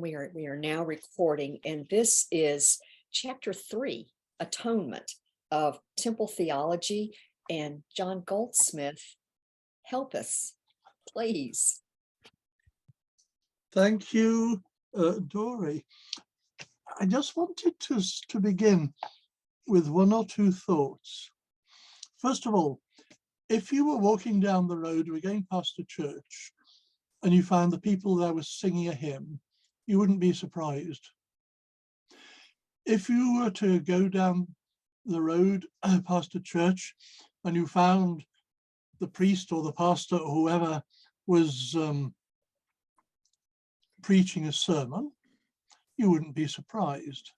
We are now recording, and this is chapter 3, Atonement, of Temple Theology. And John Goldsmith, help us, please. Thank you, Dory. I just wanted to begin with one or two thoughts. First of all, if you were walking down the road, we're going past a church, and you found the people there were singing a hymn, you wouldn't be surprised. If you were to go down the road past a church and you found the priest or the pastor or whoever was preaching a sermon, you wouldn't be surprised.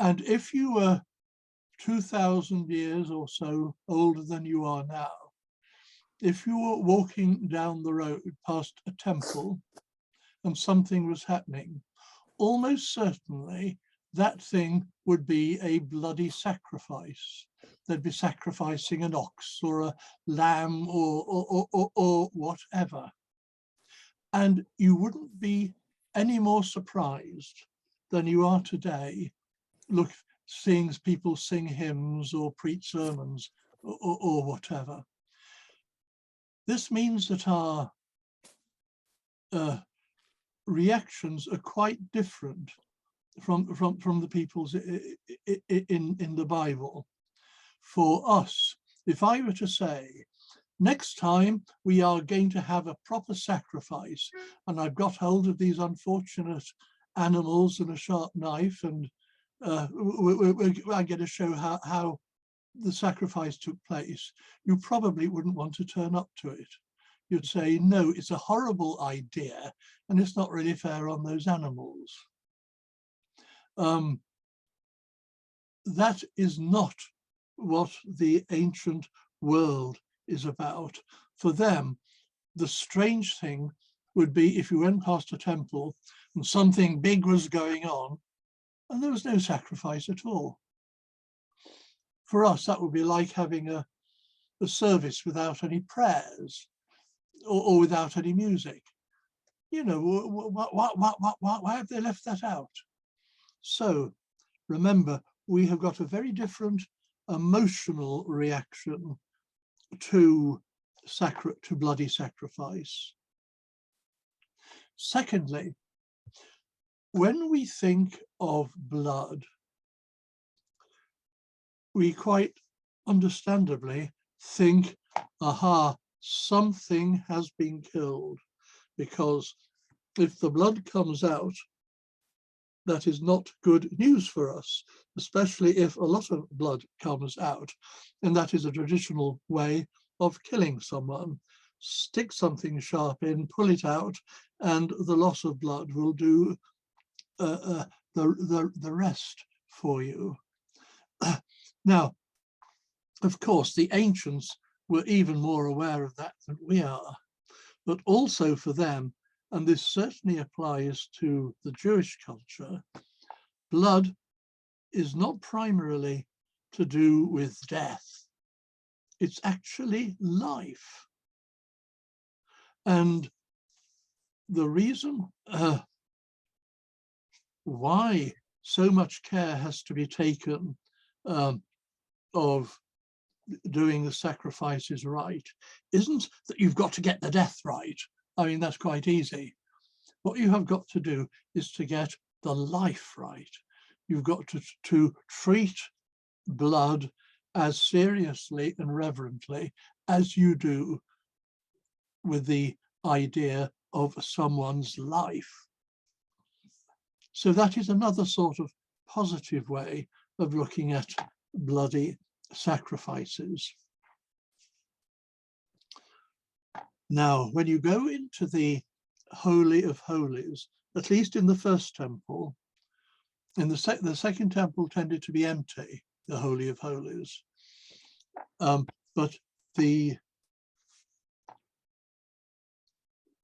And if you were 2,000 years or so older than you are now, if you were walking down the road past a temple and something was happening, almost certainly that thing would be a bloody sacrifice. They'd be sacrificing an ox or a lamb or whatever. And you wouldn't be any more surprised than you are today, seeing people sing hymns or preach sermons or whatever. This means that our reactions are quite different from the people's in the Bible. For us, if I were to say, next time we are going to have a proper sacrifice, and I've got hold of these unfortunate animals and a sharp knife, and I'm going to show how the sacrifice took place, you probably wouldn't want to turn up to it. You'd say, no, it's a horrible idea, and it's not really fair on those animals. That is not what the ancient world is about. For them, the strange thing would be if you went past a temple and something big was going on and there was no sacrifice at all. For us, that would be like having a service without any prayers or without any music. You know, why have they left that out? So remember, we have got a very different emotional reaction to bloody sacrifice. Secondly, when we think of blood, we quite understandably think, aha, something has been killed, because if the blood comes out, that is not good news for us, especially if a lot of blood comes out. And that is a traditional way of killing someone. Stick something sharp in, pull it out, and the loss of blood will do the rest for you. Now, of course, the ancients were even more aware of that than we are, but also for them, and this certainly applies to the Jewish culture, blood is not primarily to do with death. It's actually life. And the reason why so much care has to be taken of doing the sacrifices right isn't that you've got to get the death right. I mean, that's quite easy. What you have got to do is to get the life right. You've got to treat blood as seriously and reverently as you do with the idea of someone's life. So that is another sort of positive way of looking at bloody sacrifices. Now, when you go into the Holy of Holies, at least in the first temple, in the second temple tended to be empty, the Holy of Holies, but the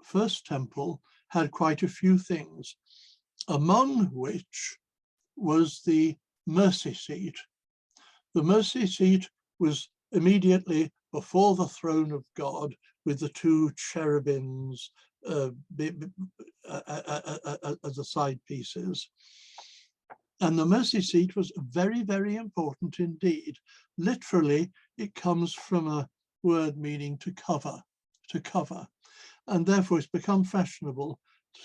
first temple had quite a few things, among which was the mercy seat. The mercy seat was immediately before the throne of God, with the two cherubims as the side pieces. And the mercy seat was very, very important indeed. Literally, it comes from a word meaning to cover, and therefore it's become fashionable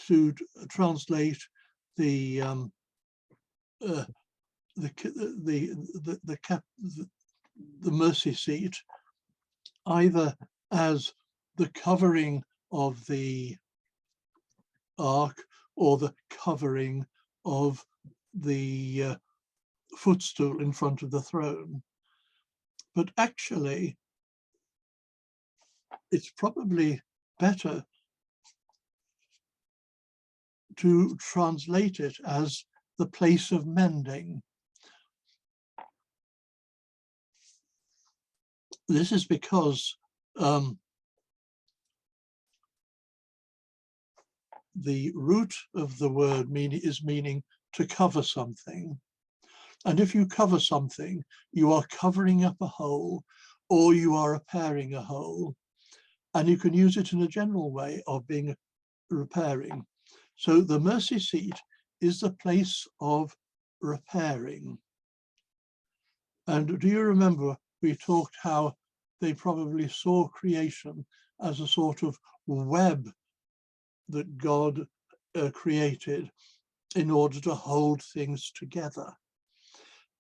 to translate the mercy seat either as the covering of the ark or the covering of the footstool in front of the throne. But actually, it's probably better to translate it as the place of mending. This is because the root of the word is meaning to cover something. And if you cover something, you are covering up a hole or you are repairing a hole. And you can use it in a general way of being repairing. So the mercy seat is the place of repairing. And do you remember we talked how they probably saw creation as a sort of web that God created in order to hold things together.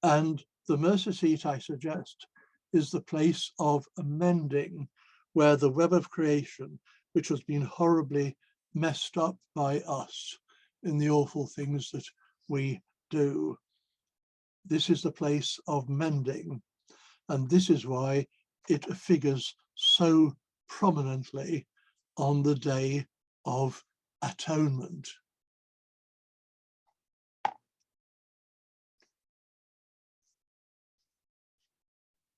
And the mercy seat, I suggest, is the place of mending, where the web of creation, which has been horribly messed up by us in the awful things that we do, this is the place of mending. And this is why it figures so prominently on the Day of Atonement.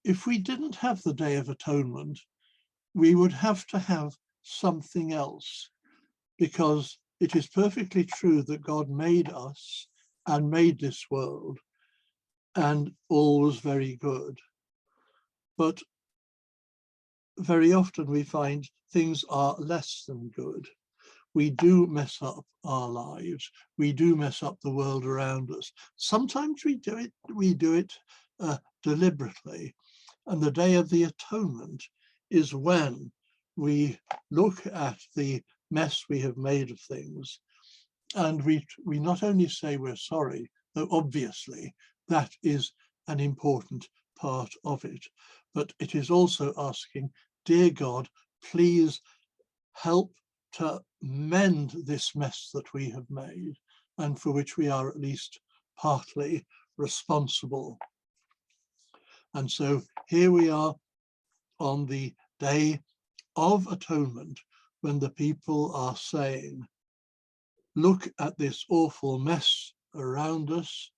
If we didn't have the Day of Atonement, we would have to have something else, because it is perfectly true that God made us and made this world, and all was very good. But very often we find things are less than good. We do mess up our lives. We do mess up the world around us. Sometimes we do it deliberately. And the Day of the Atonement is when we look at the mess we have made of things, and we not only say we're sorry, though obviously that is an important part of it, but it is also asking, dear God, please help to mend this mess that we have made, and for which we are at least partly responsible. And so here we are on the Day of Atonement, when the people are saying, look at this awful mess around us.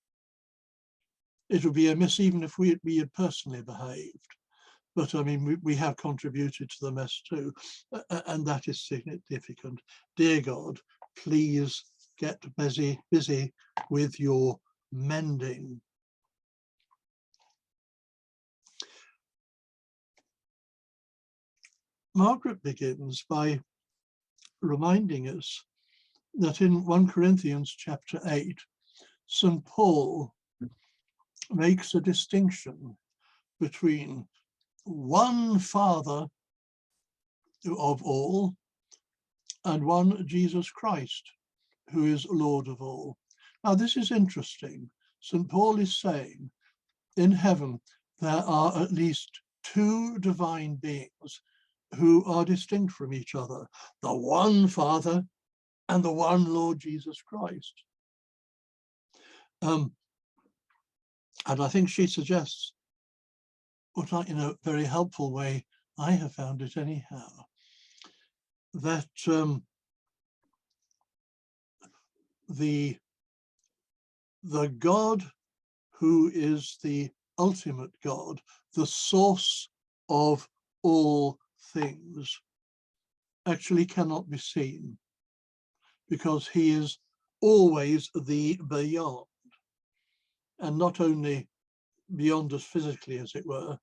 It would be a mess even if we had personally behaved. But I mean, we have contributed to the mess too, and that is significant. Dear God, please get busy with your mending. Margaret begins by reminding us that in 1 Corinthians chapter 8, St. Paul makes a distinction between one Father of all and one Jesus Christ, who is Lord of all. Now, this is interesting. St. Paul is saying in heaven there are at least two divine beings who are distinct from each other, the one Father and the one Lord Jesus Christ. And I think she suggests, what in a very helpful way, I have found it anyhow, that the God who is the ultimate God, the source of all things, actually cannot be seen, because he is always the beyond, and not only beyond us physically, as it were,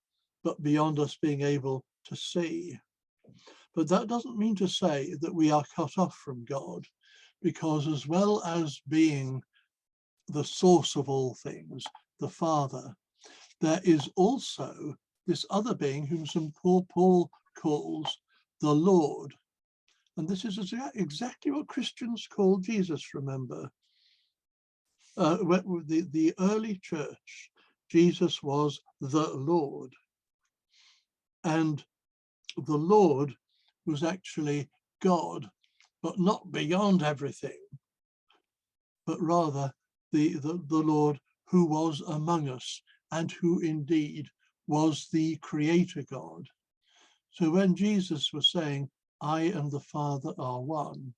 but beyond us being able to see. But that doesn't mean to say that we are cut off from God, because as well as being the source of all things, the Father, there is also this other being whom St. Paul calls the Lord. And this is exactly what Christians call Jesus, remember. The early church, Jesus was the Lord. And the Lord was actually God, but not beyond everything, but rather the Lord who was among us and who indeed was the creator God. So when Jesus was saying, I and the Father are one,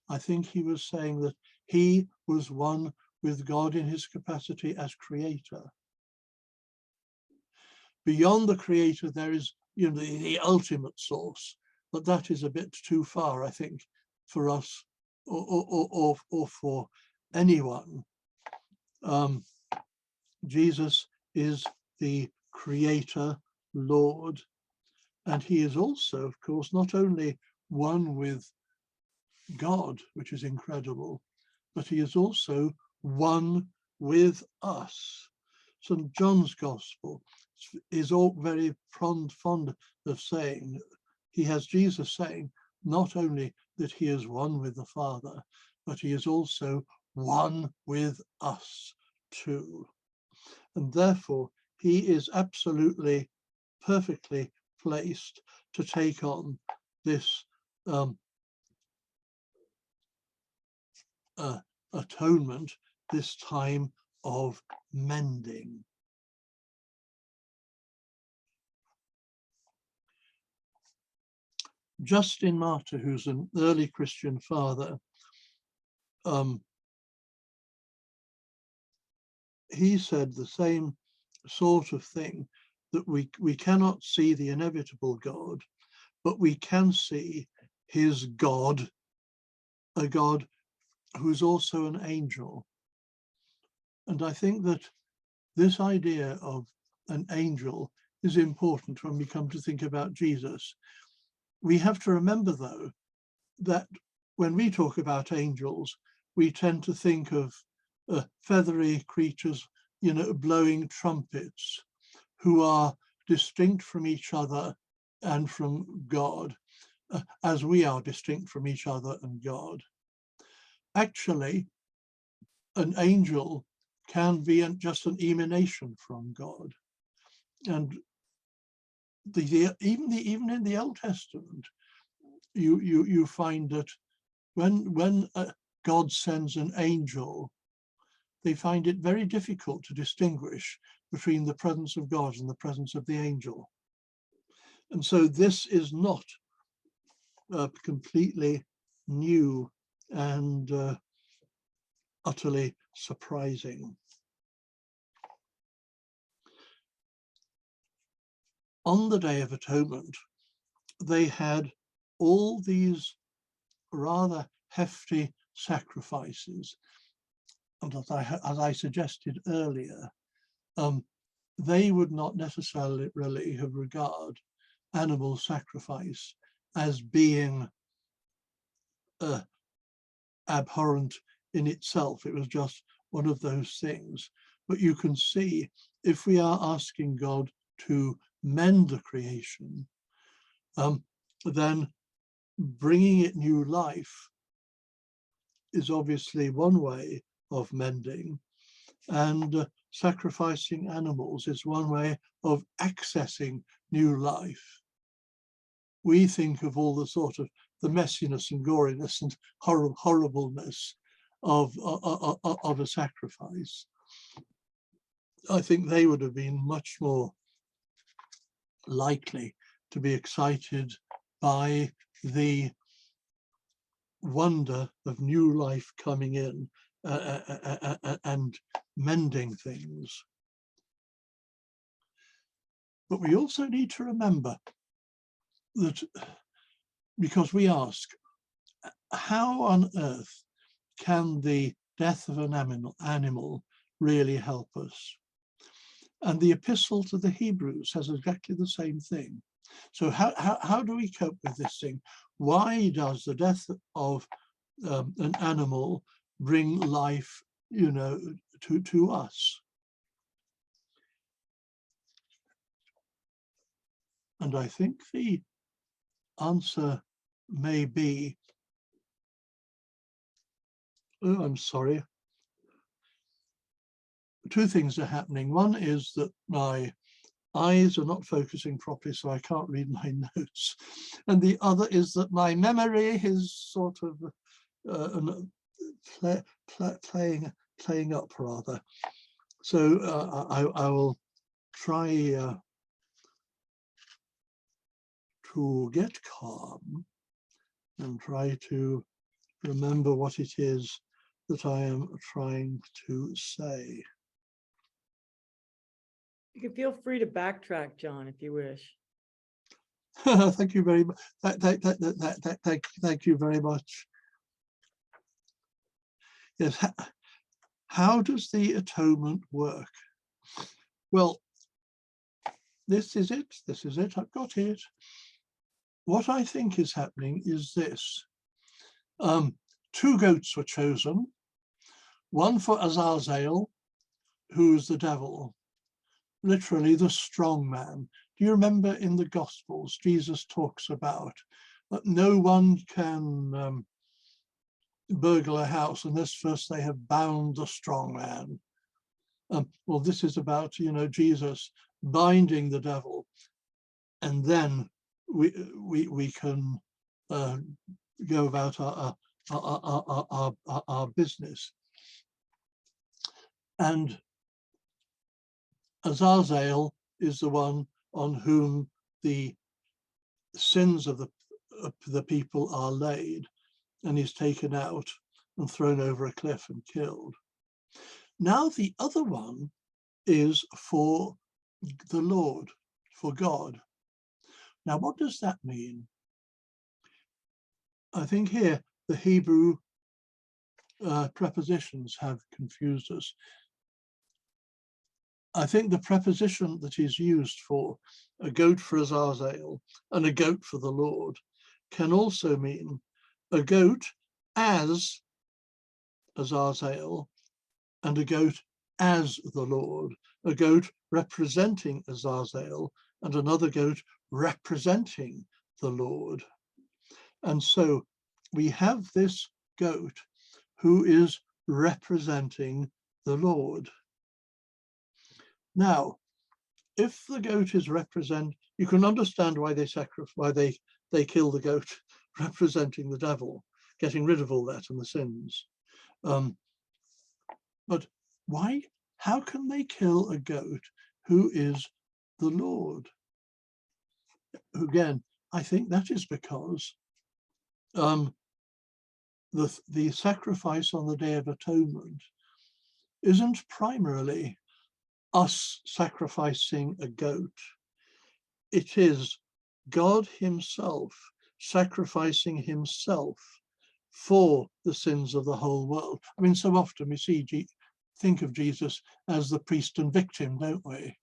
I think he was saying that he was one with God in his capacity as creator. Beyond the creator, there is, you know, the ultimate source, but that is a bit too far, I think, for us or for anyone. Jesus is the creator Lord, and he is also, of course, not only one with God, which is incredible, but he is also one with us. St. John's Gospel is all very fond of saying, he has Jesus saying not only that he is one with the Father, but he is also one with us too. And therefore, he is absolutely, perfectly placed to take on this atonement, this time of mending. Justin Martyr, who's an early Christian father, he said the same sort of thing, that we cannot see the inevitable God, but we can see his God, a God who's also an angel. And I think that this idea of an angel is important when we come to think about Jesus. We have to remember, though, that when we talk about angels, we tend to think of feathery creatures, you know, blowing trumpets, who are distinct from each other and from God, as we are distinct from each other and God. Actually, an angel can be just an emanation from God. And even in the Old Testament, you find that when God sends an angel, they find it very difficult to distinguish between the presence of God and the presence of the angel. And so this is not completely new and utterly surprising. On the Day of Atonement, they had all these rather hefty sacrifices. And as I suggested earlier, they would not necessarily really have regarded animal sacrifice as being abhorrent in itself. It was just one of those things. But you can see, if we are asking God to mend the creation, then bringing it new life is obviously one way of mending, and sacrificing animals is one way of accessing new life. We think of all the sort of the messiness and goriness and horribleness of a sacrifice. I think they would have been much more likely to be excited by the wonder of new life coming in and mending things. But we also need to remember that, because we ask, how on earth can the death of an animal really help us? And the epistle to the Hebrews says exactly the same thing. So how do we cope with this thing? Why does the death of an animal bring life, to us? And I think the answer may be, oh, I'm sorry. Two things are happening. One is that my eyes are not focusing properly, so I can't read my notes. And the other is that my memory is sort of playing up rather. So I will try to get calm and try to remember what it is that I am trying to say. You can feel free to backtrack, John, if you wish. Thank you very much. Thank you very much. Yes. How does the atonement work? Well, this is it. This is it. I've got it. What I think is happening is this. Two goats were chosen, one for Azazel, who's the devil, literally the strong man. Do you remember in the Gospels, Jesus talks about that no one can burgle a house unless first they have bound the strong man. Well, this is about, Jesus binding the devil, and then we can go about our business. And Azazel is the one on whom the sins of the people are laid, and he's taken out and thrown over a cliff and killed. Now the other one is for the Lord, for God. Now, what does that mean? I think here the Hebrew prepositions have confused us. I think the preposition that is used for a goat for Azazel and a goat for the Lord can also mean a goat as Azazel and a goat as the Lord, a goat representing Azazel and another goat representing the Lord. And so we have this goat who is representing the Lord. Now, if the goat is you can understand why they kill the goat representing the devil, getting rid of all that and the sins. But why? How can they kill a goat who is the Lord? Again, I think that is because the sacrifice on the Day of Atonement isn't primarily us sacrificing a goat. It is God himself sacrificing himself for the sins of the whole world. I mean, so often we think of Jesus as the priest and victim, don't we?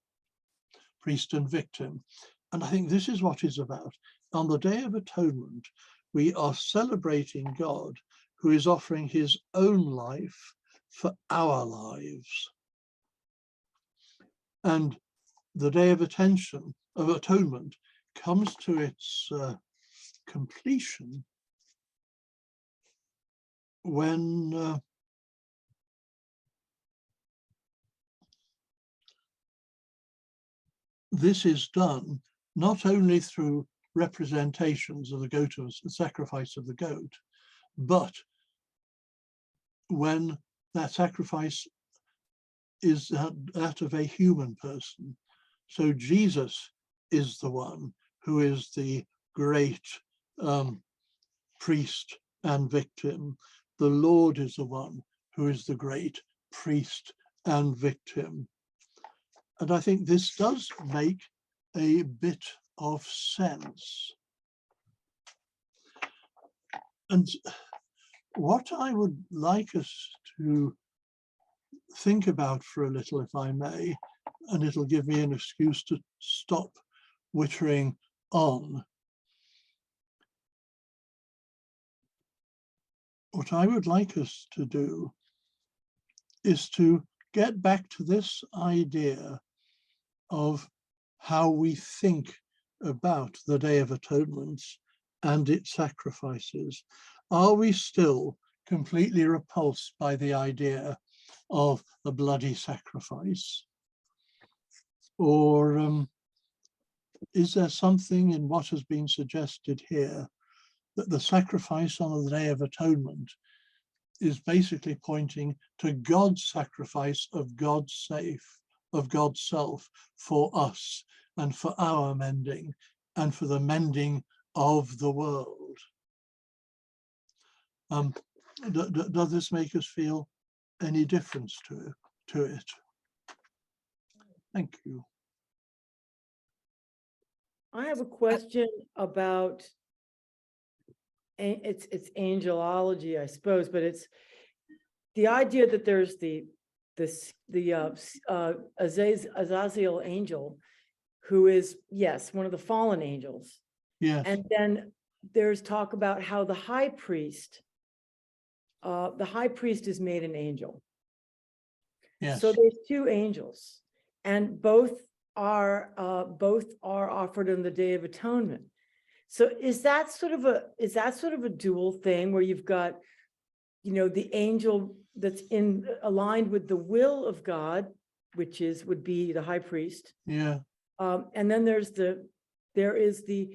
Priest and victim. And I think this is what it's about. On the Day of Atonement, we are celebrating God who is offering his own life for our lives. And the Day of Atonement comes to its completion when this is done not only through representations of the sacrifice of the goat, but when that sacrifice is that of a human person. So Jesus is the one who is the great priest and victim. The Lord is the one who is the great priest and victim. And I think this does make a bit of sense. And what I would like us to think about for a little, if I may, and it'll give me an excuse to stop wittering on. What I would like us to do is to get back to this idea of how we think about the Day of Atonement and its sacrifices. Are we still completely repulsed by the idea of a bloody sacrifice? Or is there something in what has been suggested here that the sacrifice on the Day of Atonement is basically pointing to God's sacrifice of God's self for us and for our mending and for the mending of the world? Does this make us feel any difference to it? Thank you. I have a question about, it's angelology, I suppose, but it's the idea that there's the Azazel angel, who is, yes, one of the fallen angels. Yes. And then there's talk about how the high priest is made an angel. Yes. So there's two angels, and both are offered on the Day of Atonement. So is that sort of a dual thing where you've got, the angel that's aligned with the will of God, which would be the high priest. Yeah. And then there is the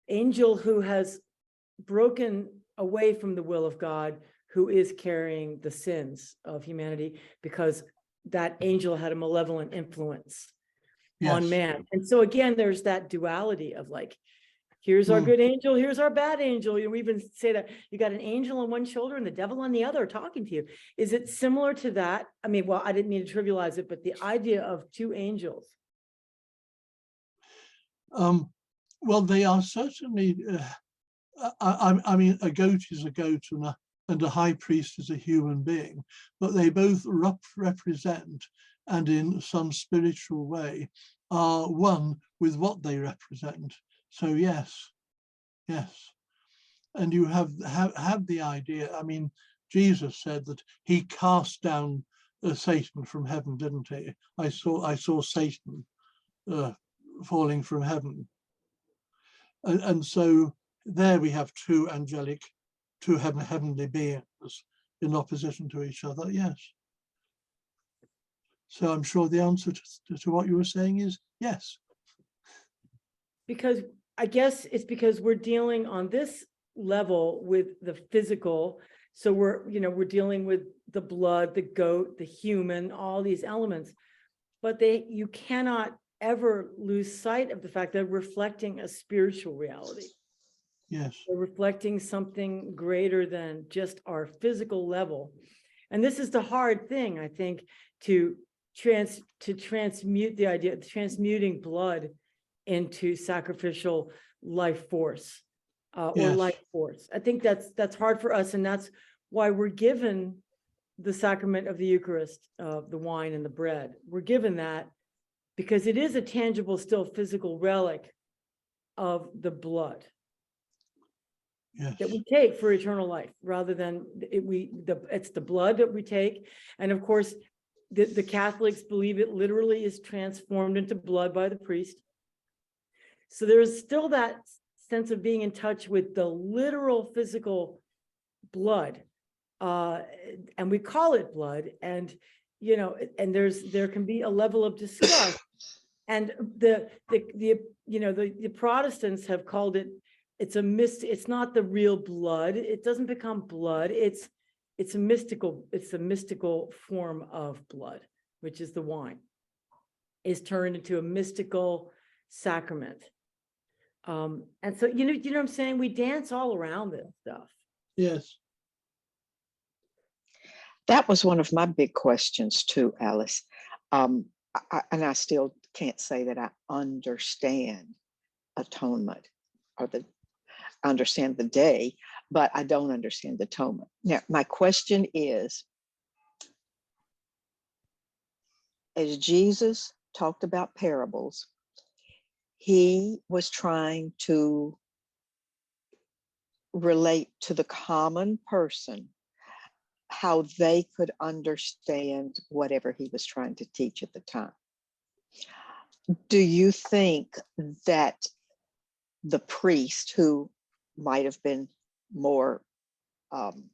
angel who has broken away from the will of God, who is carrying the sins of humanity, because that angel had a malevolent influence on man. And so again, there's that duality of like, here's our good angel, here's our bad angel. We even say that you got an angel on one shoulder and the devil on the other talking to you. Is it similar to that? I mean, well, I didn't mean to trivialize it, but the idea of two angels. Well, they are certainly, I mean, a goat is a goat and a high priest is a human being, but they both represent, and in some spiritual way, are one with what they represent. So yes. And you have the idea, I mean, Jesus said that he cast down Satan from heaven, didn't he? I saw Satan falling from heaven. And so there we have two heavenly beings in opposition to each other, yes. So I'm sure the answer to what you were saying is yes. Because I guess it's because we're dealing on this level with the physical. So we're dealing with the blood, the goat, the human, all these elements, but you cannot ever lose sight of the fact that they're reflecting a spiritual reality. Yes. They're reflecting something greater than just our physical level. And this is the hard thing, I think, to transmute the idea of transmuting blood into sacrificial life force or life force. I think that's hard for us, and that's why we're given the sacrament of the Eucharist, the wine and the bread. We're given that because it is a tangible, still physical relic of the blood that we take for eternal life, rather than it's the blood that we take. And of course, the Catholics believe it literally is transformed into blood by the priest. So there is still that sense of being in touch with the literal physical blood, and we call it blood. And and there can be a level of disgust. And the Protestants have called it, it's not the real blood. It doesn't become blood. It's a mystical form of blood, which is the wine, is turned into a mystical sacrament. And so, you know what I'm saying? We dance all around this stuff. Yes. That was one of my big questions too, Alice. And I still can't say that I understand atonement or I understand the day, but I don't understand atonement. Now, my question is, as Jesus talked about parables, he was trying to relate to the common person how they could understand whatever he was trying to teach at the time. Do you think that the priest, who might have been more, I'm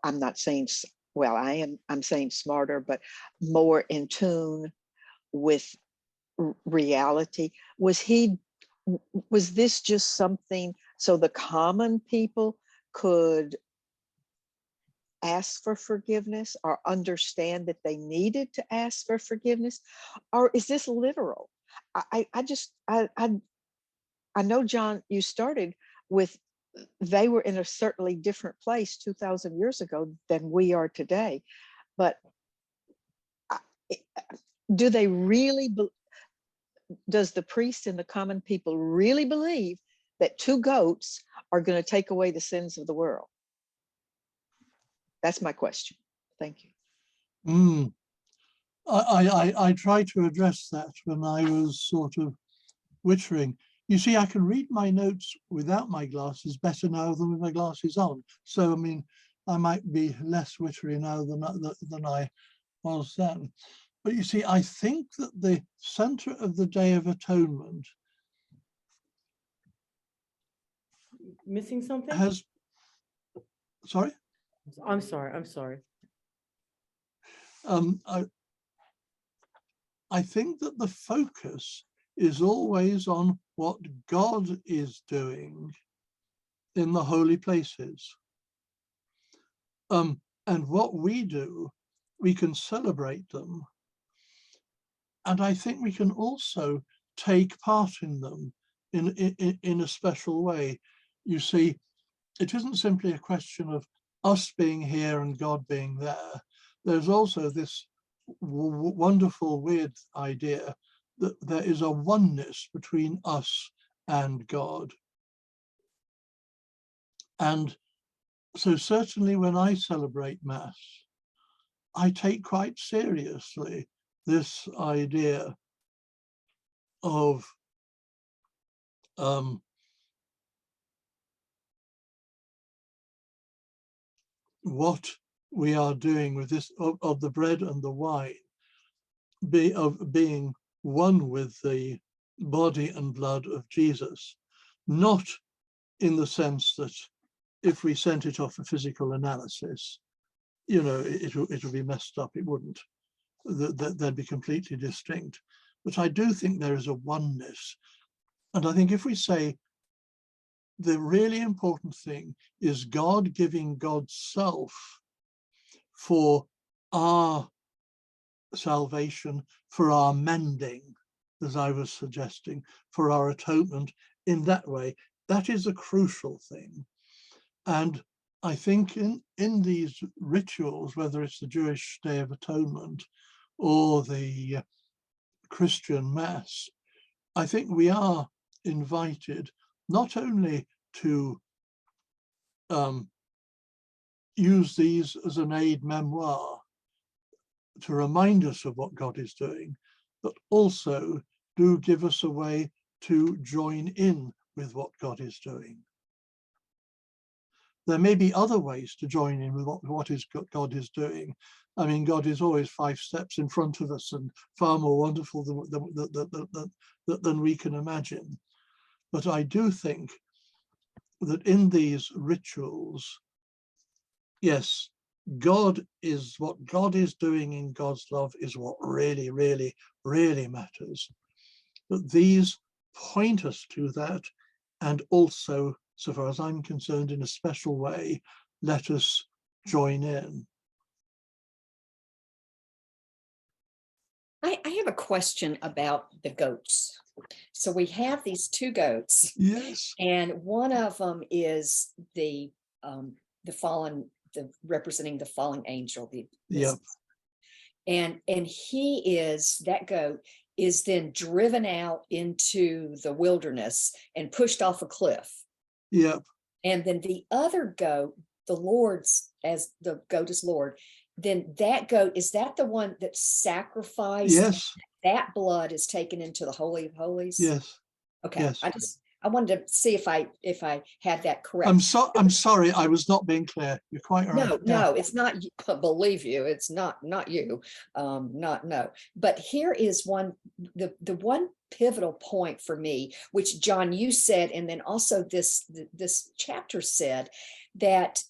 not saying, well, I'm saying smarter, but more in tune with reality, was this just something so the common people could ask for forgiveness or understand that they needed to ask for forgiveness? Or is this literal? I know, John, you started with they were in a certainly different place 2,000 years ago than we are today. But do they really, does the priest and the common people really believe that 2 goats are going to take away the sins of the world? That's my question. Thank you. I tried to address that when I was sort of wittering. You see, I can read my notes without my glasses better now than with my glasses on. So, I mean, I might be less wittery now than I was then. But you see, I think that the center of the Day of Atonement Missing something? has, sorry? I'm sorry. I think that the focus is always on what God is doing in the holy places. And what we do, we can celebrate them. And I think we can also take part in them in a special way. You see, it isn't simply a question of us being here and God being there. There's also this wonderful, weird idea that there is a oneness between us and God. And so certainly when I celebrate Mass, I take quite seriously this idea of what we are doing with this, of the bread and the wine, of being one with the body and blood of Jesus, not in the sense that if we sent it off for physical analysis, you know, it would be messed up. It wouldn't. They'd be completely distinct. But I do think there is a oneness. And I think if we say the really important thing is God giving God's self for our salvation, for our mending, as I was suggesting, for our atonement in that way, that is a crucial thing. And I think in these rituals, whether it's the Jewish Day of Atonement or the Christian Mass, I think we are invited not only to use these as an aid memoir to remind us of what God is doing, but also do give us a way to join in with what God is doing. There may be other ways to join in with what God is doing. I mean, God is always 5 steps in front of us and far more wonderful than we can imagine. But I do think that in these rituals, yes, God is what God is doing in God's love is what really, really, really matters. But these point us to that, and also, so far as I'm concerned, in a special way, let us join in. I have a question about the goats. So we have these 2 goats. Yes. And one of them is the fallen, representing the fallen angel. Yep. And that goat is then driven out into the wilderness and pushed off a cliff. Yep. And then the other goat, as the goat is Lord, then that goat, is that the one that's sacrificed? Yes, That blood is taken into the Holy of Holies? yes, Okay, yes. I wanted to see if I had that correct. I'm sorry, I was not being clear. You're quite right. No, Yeah. no, it's not, believe you, it's not you. No. But here is the one pivotal point for me, which John, you said, and then also this chapter said, that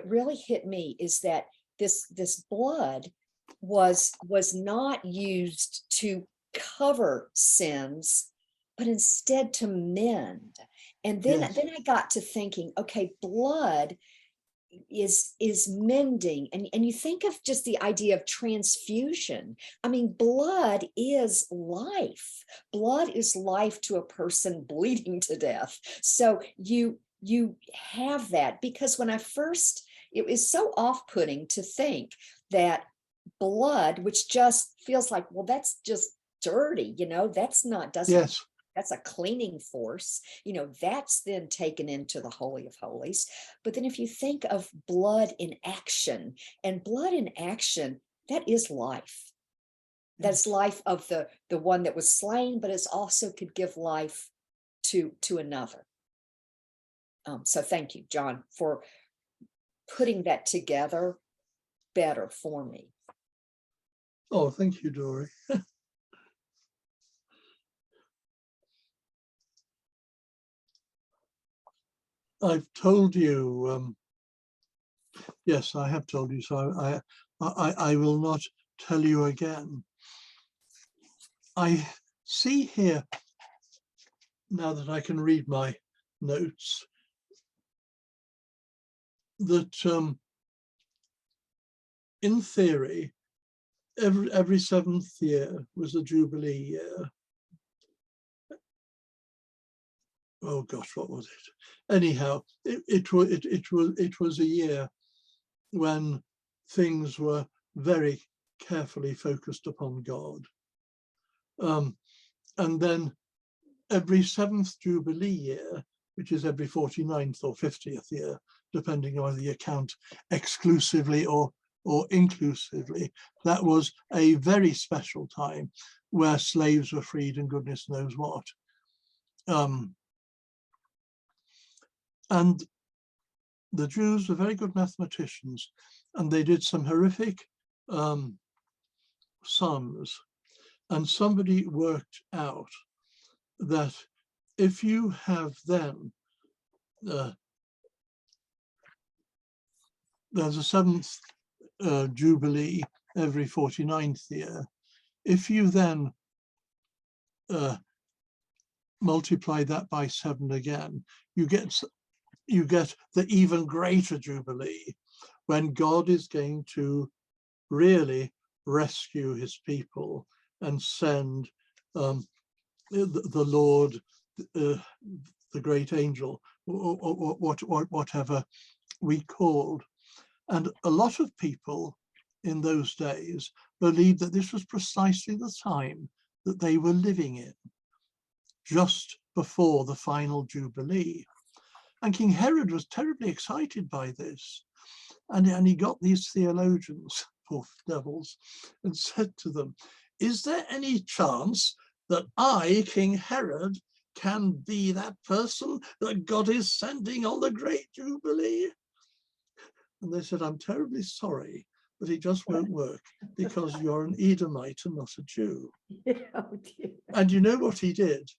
really hit me, is that this blood was not used to cover sins, but instead to mend. And then Yes. I got to thinking, okay, blood is mending, and you think of just the idea of transfusion. I mean, blood is life. Blood is life to a person bleeding to death. So you have that, because when I first, it was so off-putting to think that blood, which just feels like, well, that's just dirty, that's not, doesn't, Yes. that's a cleaning force, that's then taken into the Holy of Holies. But then if you think of blood in action, and blood in action, that is life. That's life of the one that was slain, but it also could give life to another. So thank you, John, for putting that together better for me. Oh, thank you, Dory. I've told you, yes, I have told you, so I will not tell you again. I see here, now that I can read my notes, that in theory, every seventh year was a Jubilee year. Oh gosh, what was it? Anyhow, it was a year when things were very carefully focused upon God. And then every seventh Jubilee year, which is every 49th or 50th year, depending on whether you count exclusively or inclusively, that was a very special time where slaves were freed and goodness knows what. And the Jews were very good mathematicians, and they did some horrific sums. And somebody worked out that if you have then, there's a seventh Jubilee every 49th year, if you then multiply that by 7 again, you get the even greater Jubilee, when God is going to really rescue his people and send the Lord, the great angel, or whatever we called. And a lot of people in those days believed that this was precisely the time that they were living in, just before the final Jubilee. And King Herod was terribly excited by this. And he got these theologians, poor devils, and said to them, is there any chance that I, King Herod, can be that person that God is sending on the great Jubilee? And they said, I'm terribly sorry, but it just won't work, because you're an Edomite and not a Jew. Oh, dear. And you know what he did?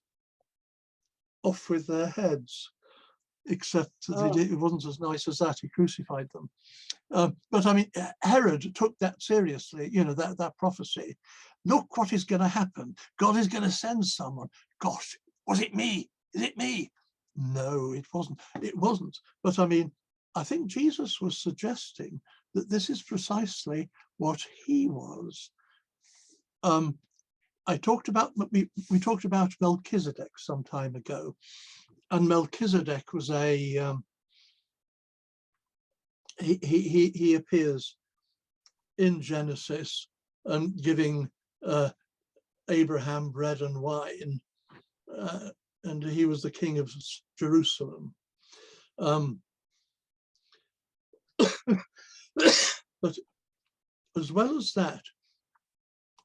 Off with their heads. Except that it wasn't as nice as that. He crucified them. But I mean, Herod took that seriously, that prophecy. Look what is going to happen. God is going to send someone. Gosh, was it me? Is it me? No, it wasn't. It wasn't. But I mean, I think Jesus was suggesting that this is precisely what he was. We talked about Melchizedek some time ago. And Melchizedek was he appears in Genesis and giving Abraham bread and wine, and he was the king of Jerusalem. But as well as that,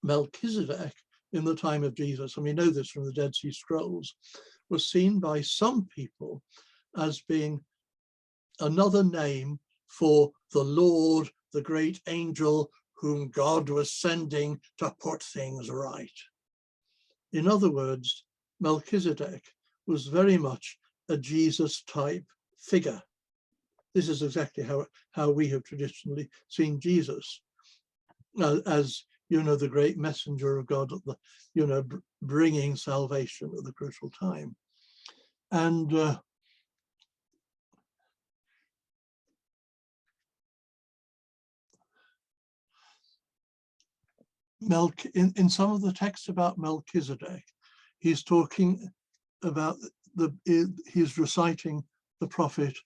Melchizedek in the time of Jesus, and we know this from the Dead Sea Scrolls, was seen by some people as being another name for the Lord, the great angel whom God was sending to put things right. In other words, Melchizedek was very much a Jesus type figure. This is exactly how we have traditionally seen Jesus, as, the great messenger of God, bringing salvation at the crucial time. And in some of the texts about Melchizedek, he's talking about he's reciting the prophet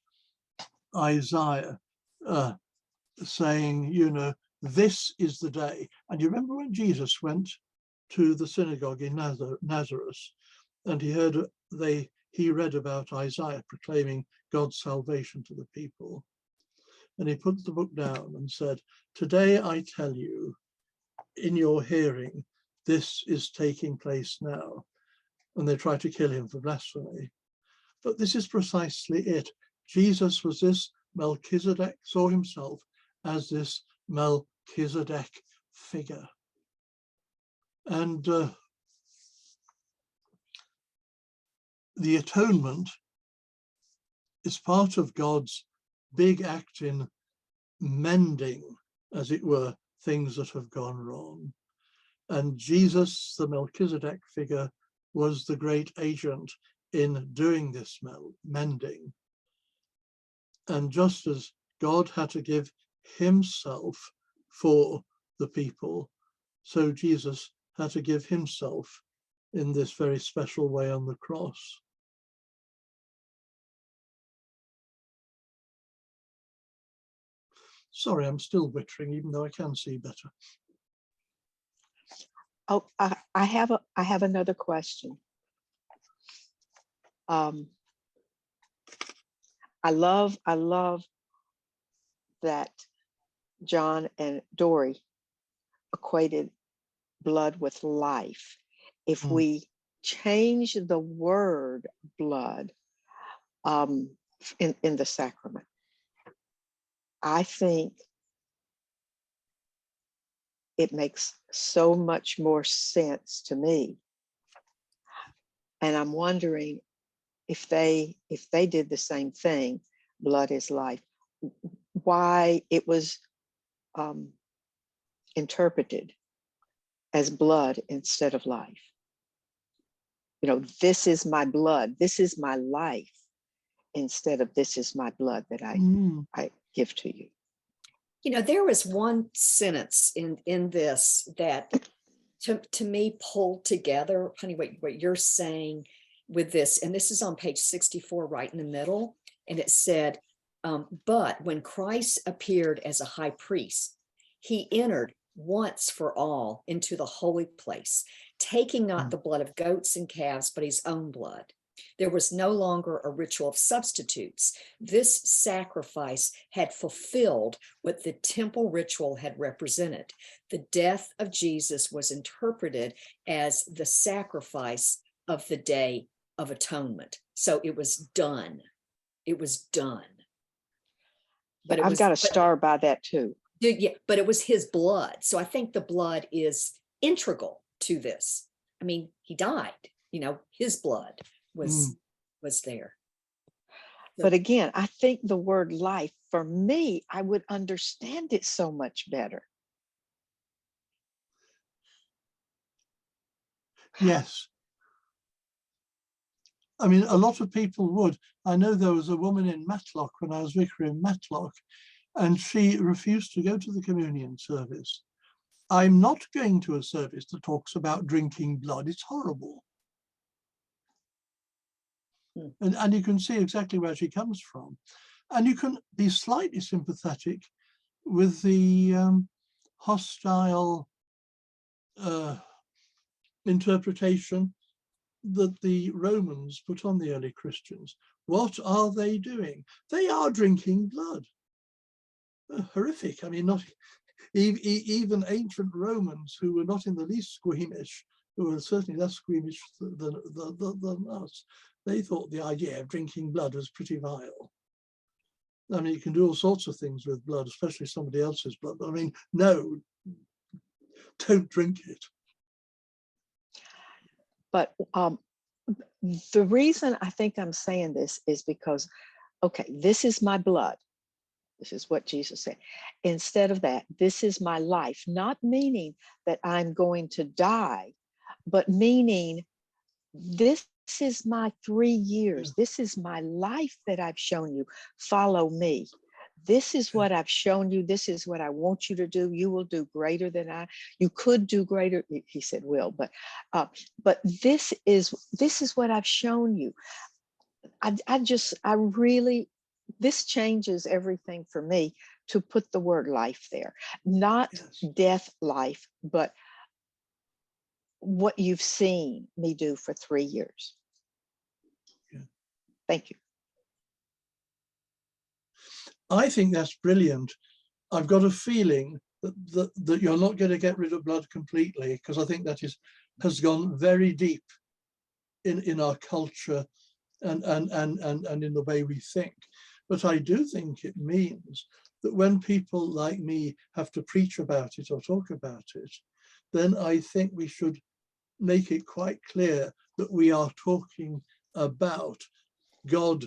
Isaiah, saying, this is the day. And you remember when Jesus went to the synagogue in Nazareth, and he read about Isaiah proclaiming God's salvation to the people. And he put the book down and said, today I tell you, in your hearing, this is taking place now. And they tried to kill him for blasphemy. But this is precisely it. Jesus was this Melchizedek, saw himself as this Melchizedek figure. And the atonement is part of God's big act in mending, as it were, things that have gone wrong. And Jesus, the Melchizedek figure, was the great agent in doing this mending. And just as God had to give himself for the people, so Jesus had to give himself in this very special way on the cross. Sorry, I'm still wittering, even though I can see better. Oh, I have another question. I love that John and Dory equated blood with life. If we change the word blood in the sacrament, I think it makes so much more sense to me. And I'm wondering if they did the same thing, blood is life, why it was interpreted as blood instead of life. This is my blood, this is my life, instead of this is my blood that I give to you. There was one sentence in this that to me pulled together, honey, what you're saying with this, and this is on page 64, right in the middle, and it said, but when Christ appeared as a high priest, he entered once for all into the holy place, taking not the blood of goats and calves, but his own blood. There was no longer a ritual of substitutes. This sacrifice had fulfilled what the temple ritual had represented. The death of Jesus was interpreted as the sacrifice of the Day of Atonement. So it was done. It was done. But I've got a star by that too. Yeah, but it was his blood. So I think the blood is integral to this. I mean, he died, his blood was there. But again, I think the word life, for me, I would understand it so much better. Yes. I mean, a lot of people would. I know there was a woman in Matlock when I was vicar in Matlock, and she refused to go to the communion service. I'm not going to a service that talks about drinking blood. It's horrible. And you can see exactly where she comes from. And you can be slightly sympathetic with the hostile interpretation that the Romans put on the early Christians. What are they doing? They are drinking blood. Horrific. I mean, Even ancient Romans, who were not in the least squeamish, who were certainly less squeamish than us, they thought the idea of drinking blood was pretty vile. I mean, you can do all sorts of things with blood, especially somebody else's blood. I mean, no, don't drink it. But the reason I think I'm saying this is because, okay, this is my blood. This is what Jesus said. Instead of that, this is my life, not meaning that I'm going to die, but meaning this is my 3 years. This is my life that I've shown you. Follow me. This is what I've shown you. This is what I want you to do. You will do greater than you could do greater. He said will, but this is what I've shown you. I really, this changes everything for me to put the word life there, not death, life, but what you've seen me do for 3 years. Yeah. Thank you. I think that's brilliant. I've got a feeling that you're not going to get rid of blood completely, because I think that has gone very deep in our culture and in the way we think. But I do think it means that when people like me have to preach about it or talk about it, then I think we should make it quite clear that we are talking about God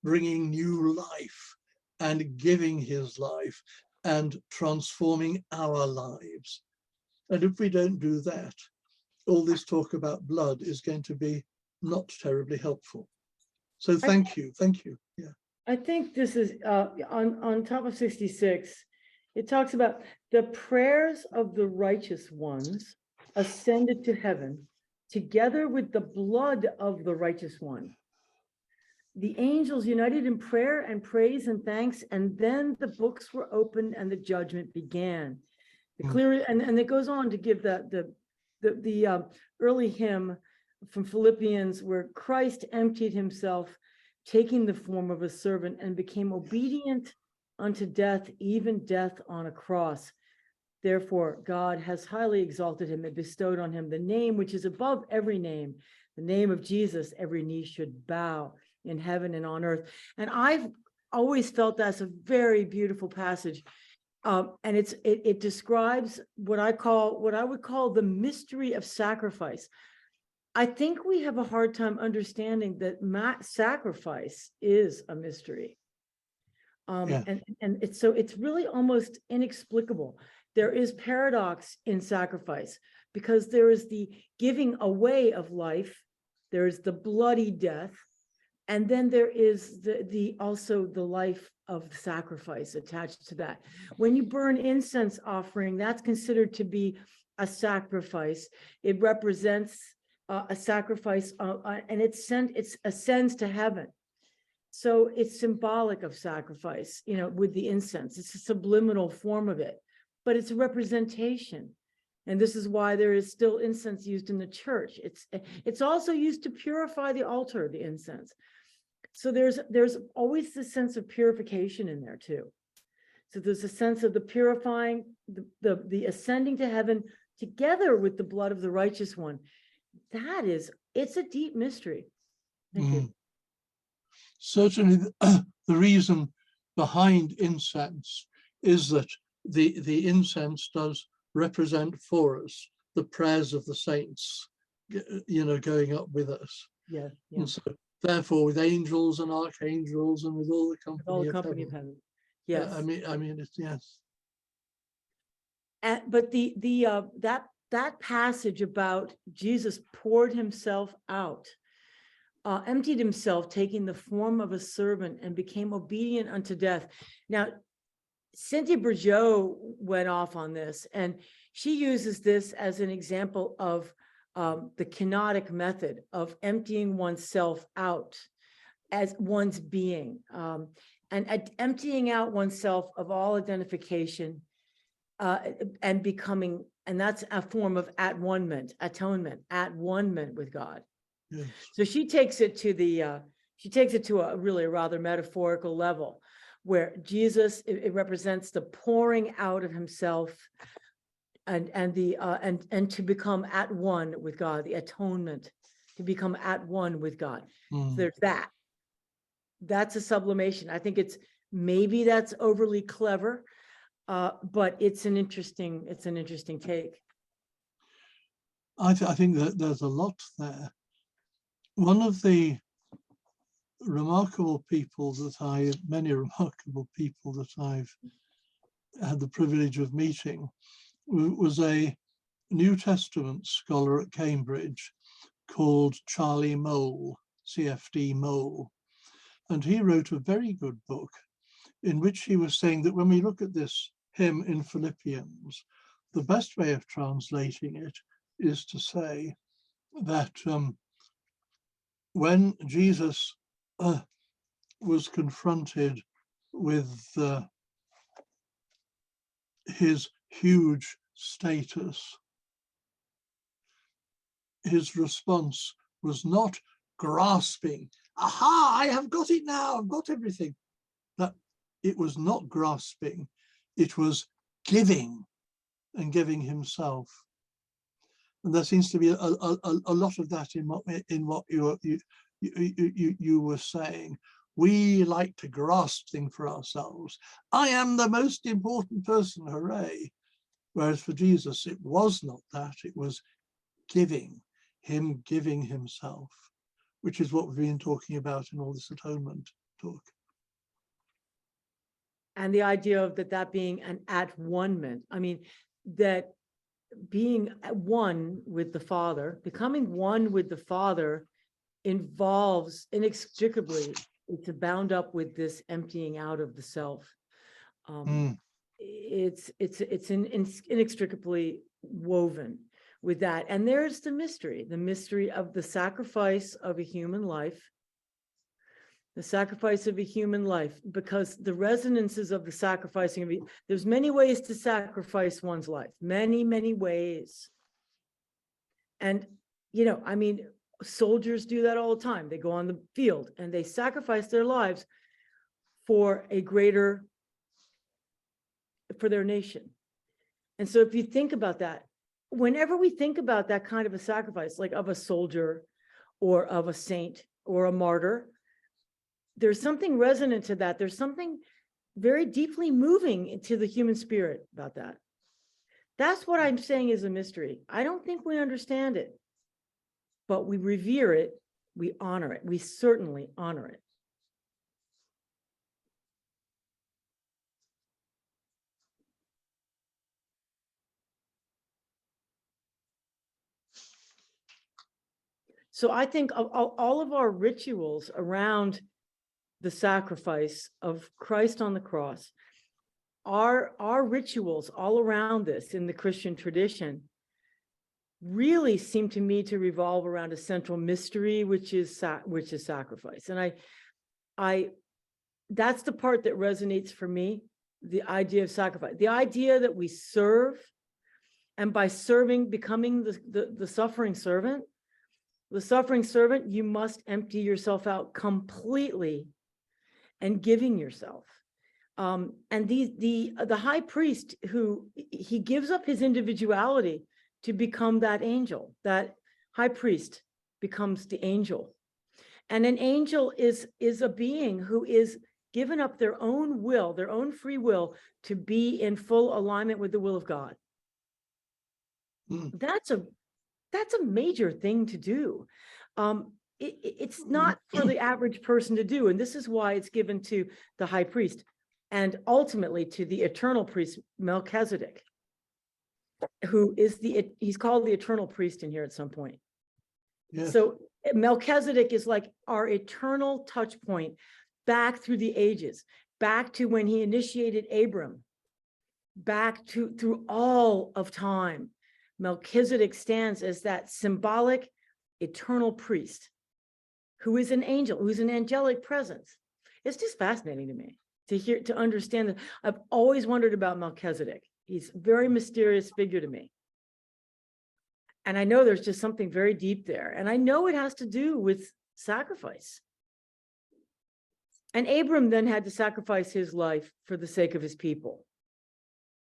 bringing new life and giving his life and transforming our lives. And if we don't do that, all this talk about blood is going to be not terribly helpful. So thank you. Yeah. I think this is on top of 66. It talks about the prayers of the righteous ones ascended to heaven together with the blood of the righteous one. The angels united in prayer and praise and thanks, and then the books were opened and the judgment began. The clear and it goes on to give the early hymn from Philippians, where Christ emptied himself, taking the form of a servant, and became obedient unto death, even death on a cross. Therefore, God has highly exalted him and bestowed on him the name which is above every name, the name of Jesus. Every knee should bow in heaven and on earth. And I've always felt that's a very beautiful passage. And it describes what I would call the mystery of sacrifice. I think we have a hard time understanding that sacrifice is a mystery. And it's really almost inexplicable. There is paradox in sacrifice, because there is the giving away of life, there is the bloody death, and then there is also the life of sacrifice attached to that. When you burn incense offering, that's considered to be a sacrifice. It represents a sacrifice, and it ascends to heaven. So it's symbolic of sacrifice, with the incense. It's a subliminal form of it, but it's a representation. And this is why there is still incense used in the church. It's also used to purify the altar, the incense. So there's always this sense of purification in there too. So there's a sense of the purifying, the ascending to heaven together with the blood of the righteous one. It's a deep mystery. Thank you. Certainly the reason behind incense is that the incense does represent for us the prayers of the saints, going up with us. Yeah. And so therefore, with angels and archangels and with all the company, of heaven. Yes. I mean, it's yes. But that passage about Jesus poured himself out, emptied himself, taking the form of a servant, and became obedient unto death. Now, Cynthia Bourgeault went off on this, and she uses this as an example of the kenotic method of emptying oneself out as one's being, and emptying out oneself of all identification, and becoming, and that's a form of atonement with God. Yes. So she takes it to a really rather metaphorical level. where Jesus, it represents the pouring out of himself and to become at one with God, the atonement, to become at one with God. So there's that. That's a sublimation. I think maybe that's overly clever, but it's an interesting take. I think that there's a lot there. One of the many remarkable people that I've had the privilege of meeting was a New Testament scholar at Cambridge called Charlie Mole, CFD Mole. And he wrote a very good book in which he was saying that when we look at this hymn in Philippians, the best way of translating it is to say that when Jesus was confronted with his huge status, his response was not grasping, aha, I have got it now, I've got everything. That it was not grasping, it was giving, and giving himself. And there seems to be a lot of that in what you were saying. We like to grasp things for ourselves. I am the most important person, hooray. Whereas for Jesus, it was not that, it was giving, him giving himself, which is what we've been talking about in all this atonement talk. And the idea of that being an at one-ment, I mean, that being at one with the Father, becoming one with the Father involves inextricably, it's bound up with this emptying out of the self. It's inextricably woven with that. And there's the mystery of the sacrifice of a human life. The sacrifice of a human life, because the resonances of the sacrificing of there's many ways to sacrifice one's life, many, many ways. And, I mean, soldiers do that all the time. They go on the field and they sacrifice their lives for their nation. And so if you think about that, whenever we think about that kind of a sacrifice, like of a soldier or of a saint or a martyr, there's something resonant to that. There's something very deeply moving into the human spirit about that. That's what I'm saying is a mystery. I don't think we understand it, but we revere it, we honor it, we certainly honor it. So I think all of our rituals around the sacrifice of Christ on the cross, our rituals all around this in the Christian tradition really seem to me to revolve around a central mystery, which is sacrifice. And I that's the part that resonates for me, the idea of sacrifice, the idea that we serve, and by serving, becoming the suffering servant. The suffering servant, you must empty yourself out completely and giving yourself. And the high priest, who he gives up his individuality to become that angel, that high priest becomes the angel. And an angel is a being who is given up their own will, their own free will, to be in full alignment with the will of God. That's a major thing to do. It's not for the average person to do. And this is why it's given to the high priest and ultimately to the eternal priest, Melchizedek, who is he's called the eternal priest in here at some point. Yes. So Melchizedek is like our eternal touch point back through the ages, back to when he initiated Abram, back to through all of time. Melchizedek stands as that symbolic eternal priest who is an angel, who's an angelic presence. It's just fascinating to me to understand that. I've always wondered about Melchizedek. He's a very mysterious figure to me. And I know there's just something very deep there. And I know it has to do with sacrifice. And Abram then had to sacrifice his life for the sake of his people.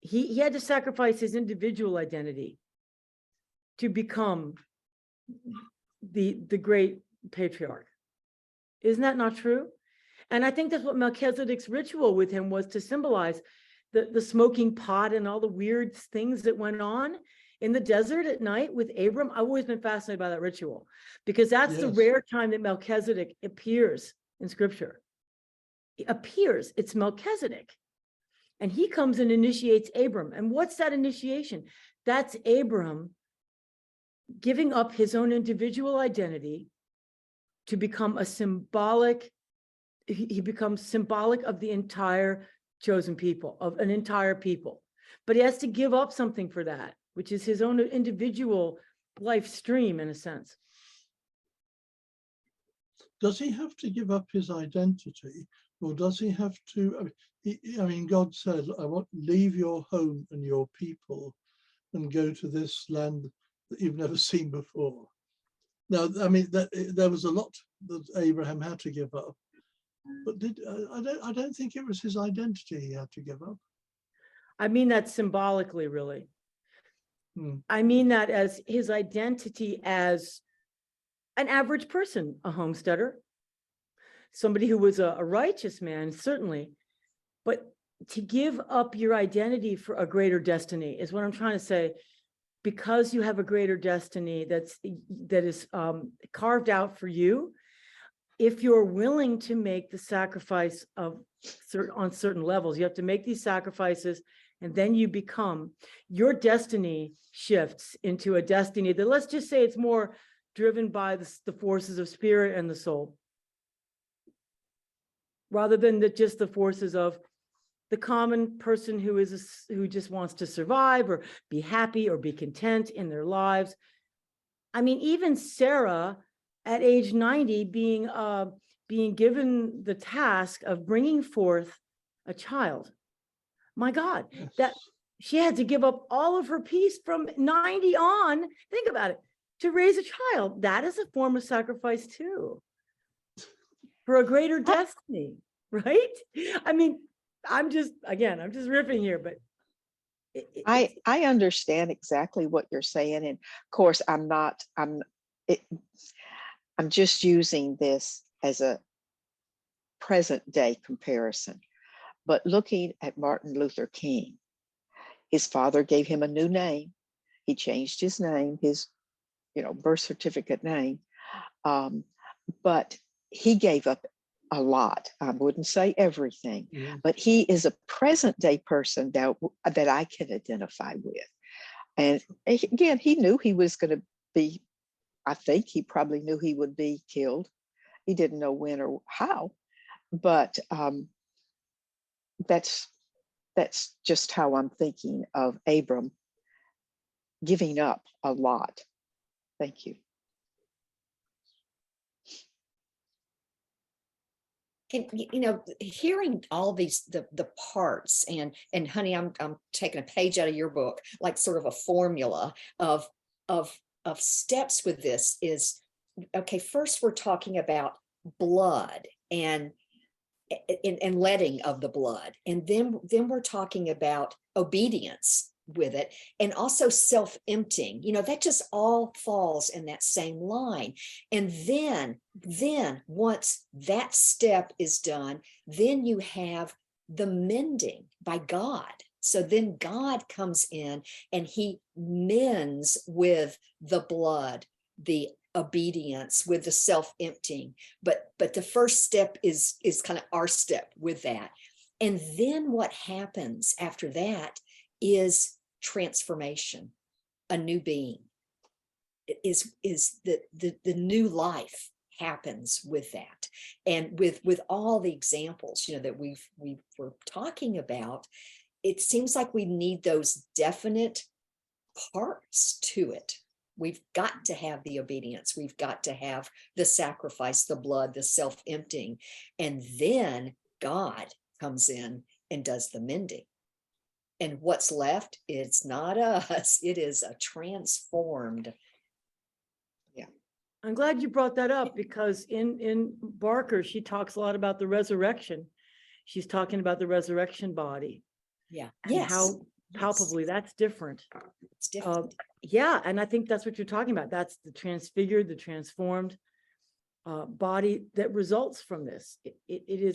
He had to sacrifice his individual identity to become the great patriarch. Isn't that not true? And I think that's what Melchizedek's ritual with him was, to symbolize the smoking pot and all the weird things that went on in the desert at night with Abram. I've always been fascinated by that ritual, because that's the Yes. rare time that Melchizedek appears in scripture. It appears, it's Melchizedek. And he comes and initiates Abram. And what's that initiation? That's Abram giving up his own individual identity to become a symbolic, he becomes symbolic of the entire chosen people, of an entire people. But he has to give up something for that, which is his own individual life stream, in a sense. Does he have to give up his identity, or does he have to? I mean, God said, "I want leave your home and your people, and go to this land that you've never seen before." Now, I mean, there was a lot that Abraham had to give up, but I don't think it was his identity he had to give up. I mean that symbolically, really. I mean that as his identity as an average person, a homesteader, somebody who was a righteous man, certainly, but to give up your identity for a greater destiny is what I'm trying to say. Because you have a greater destiny that is carved out for you, if you're willing to make the sacrifice on certain levels, you have to make these sacrifices, and then you become, your destiny shifts into a destiny that, let's just say, it's more driven by the forces of spirit and the soul, rather than just the forces of the common person who just wants to survive or be happy or be content in their lives. I mean, even Sarah at age 90 being given the task of bringing forth a child. My God, Yes. that she had to give up all of her peace from 90 on, think about it, to raise a child. That is a form of sacrifice too, for a greater destiny, right? I mean, I'm just riffing here, but I understand exactly what you're saying. And of course, I'm just using this as a present day comparison. But looking at Martin Luther King, his father gave him a new name. He changed his name, his birth certificate name. But he gave up a lot. I wouldn't say everything, but he is a present day person that I can identify with. And again, he knew he was going to be, I think he probably knew he would be killed. He didn't know when or how, but that's just how I'm thinking of Abram giving up a lot. Thank you. And hearing all these the parts and honey, I'm taking a page out of your book, like sort of a formula of steps with this is, okay, first we're talking about blood and letting of the blood, and then we're talking about obedience with it, and also self-emptying. That just all falls in that same line. And then once that step is done, then you have the mending by God. So then God comes in and he mends with the blood, the obedience, with the self-emptying. But the first step is kind of our step with that. And then what happens after that is transformation, a new being. It is the new life happens with that. And with all the examples that we were talking about, it seems like we need those definite parts to it. We've got to have the obedience, we've got to have the sacrifice, the blood, the self-emptying, and then God comes in and does the mending. And what's left, it's not us, it is a transformed. I'm glad you brought that up, because in Barker, she talks a lot about the resurrection. She's talking about the resurrection body Yeah. and Yes. how Yes. palpably that's different. It's different. Yeah, and I think that's what you're talking about. That's the transfigured, the transformed body that results from this. It is.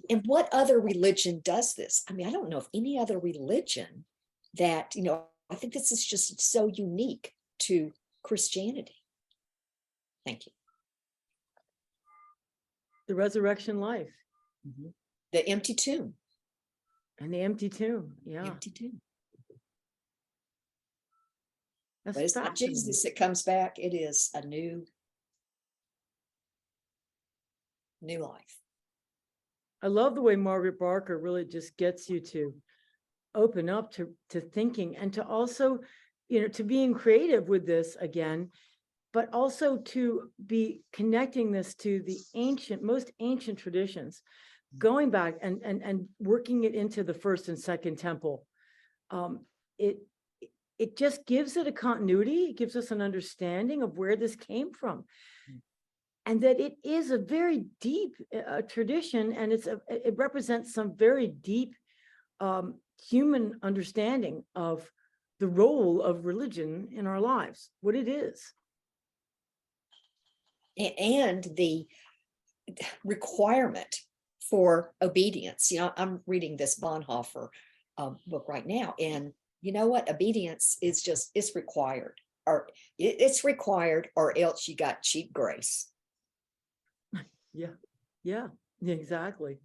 And what other religion does this? I mean, I don't know of any other religion that, I think this is just so unique to Christianity. Thank you. The resurrection life The empty tomb. and the empty tomb. Yeah, Empty tomb. that's But it's not fascinating. Jesus that comes back. It is a new life. I love the way Margaret Barker really just gets you to open up to thinking, and to also, to being creative with this again, but also to be connecting this to the most ancient traditions, going back and working it into the first and second temple. It just gives it a continuity. It gives us an understanding of where this came from. And that it is a very deep tradition, and it represents some very deep human understanding of the role of religion in our lives, what it is. And the requirement for obedience. I'm reading this Bonhoeffer book right now, and you know what? Obedience is it's required, or it's required, or else you got cheap grace. Yeah, exactly.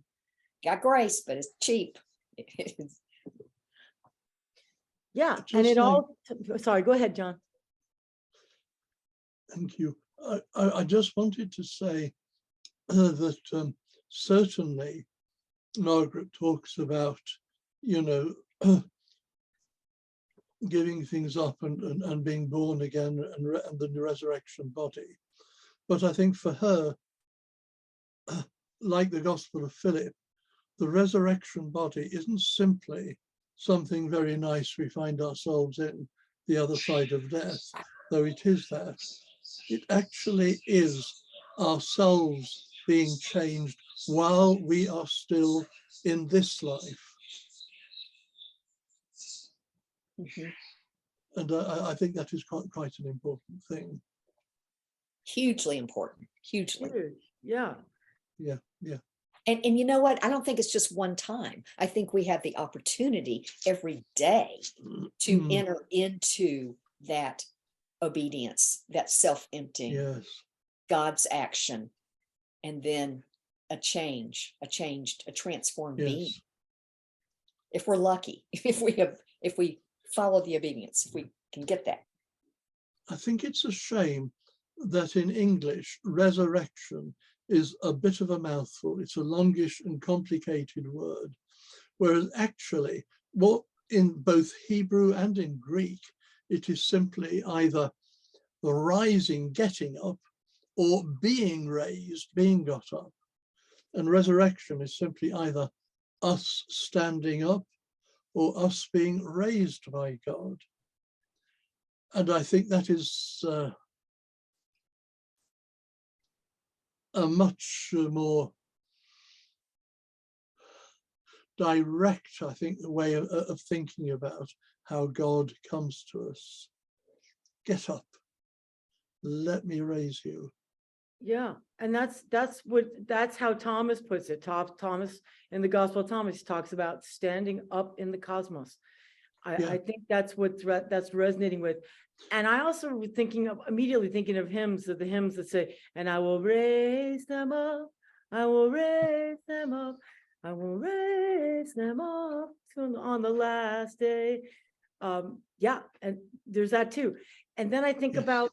Got grace, but it's cheap. Yeah, Just and it like- all, sorry, go ahead, John. Thank you. I just wanted to say that certainly Margaret talks about, giving things up and being born again and the resurrection body. But I think for her, like the Gospel of Philip, the resurrection body isn't simply something very nice we find ourselves in the other side of death, though it is that. It actually is ourselves being changed while we are still in this life. And I think that is quite an important thing. Hugely important. Hugely. Yeah. Yeah. And you know what? I don't think it's just one time. I think we have the opportunity every day to enter into that obedience, that self-emptying, Yes. God's action, and then a transformed being. Yes. If we're lucky, if we follow the obedience, if we can get that. I think it's a shame that in English, resurrection is a bit of a mouthful. It's a longish and complicated word, whereas actually, what in both Hebrew and in Greek, it is simply either the rising, getting up, or being raised, being got up. And resurrection is simply either us standing up or us being raised by God. And I think that is a much more direct, I think, the way of thinking about how God comes to us. Get up, let me raise you. Yeah, and that's how Thomas puts it. Thomas in the Gospel of Thomas talks about standing up in the cosmos. I think that's that's resonating with. And I also was immediately thinking of hymns, the hymns that say, "And I will raise them up, I will raise them up, I will raise them up on the last day." Yeah, and there's that too. And then I think about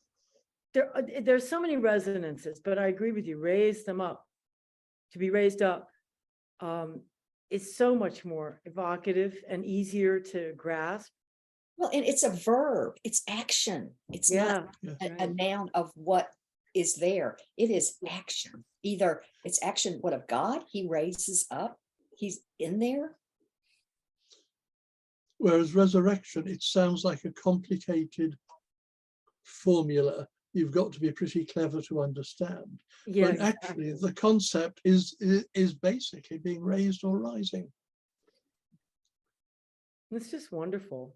there's so many resonances, but I agree with you. Raise them up, to be raised up, is so much more evocative and easier to grasp. Well, and it's a verb, it's action. It's not a noun of what is there. It is action. Either it's action, what of God? He raises up, he's in there. Whereas resurrection, it sounds like a complicated formula you've got to be pretty clever to understand. Yeah, But actually, the concept is basically being raised or rising. it's just wonderful.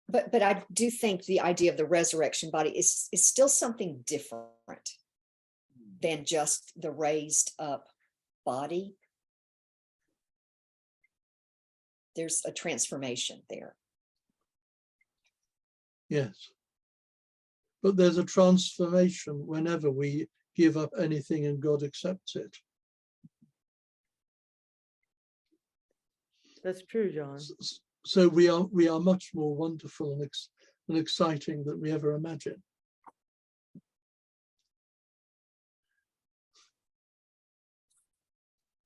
But I do think the idea of the resurrection body is still something different than just the raised up body. There's a transformation there. Yes. But there's a transformation whenever we give up anything and God accepts it. That's true, John. So we are much more wonderful and exciting than we ever imagined.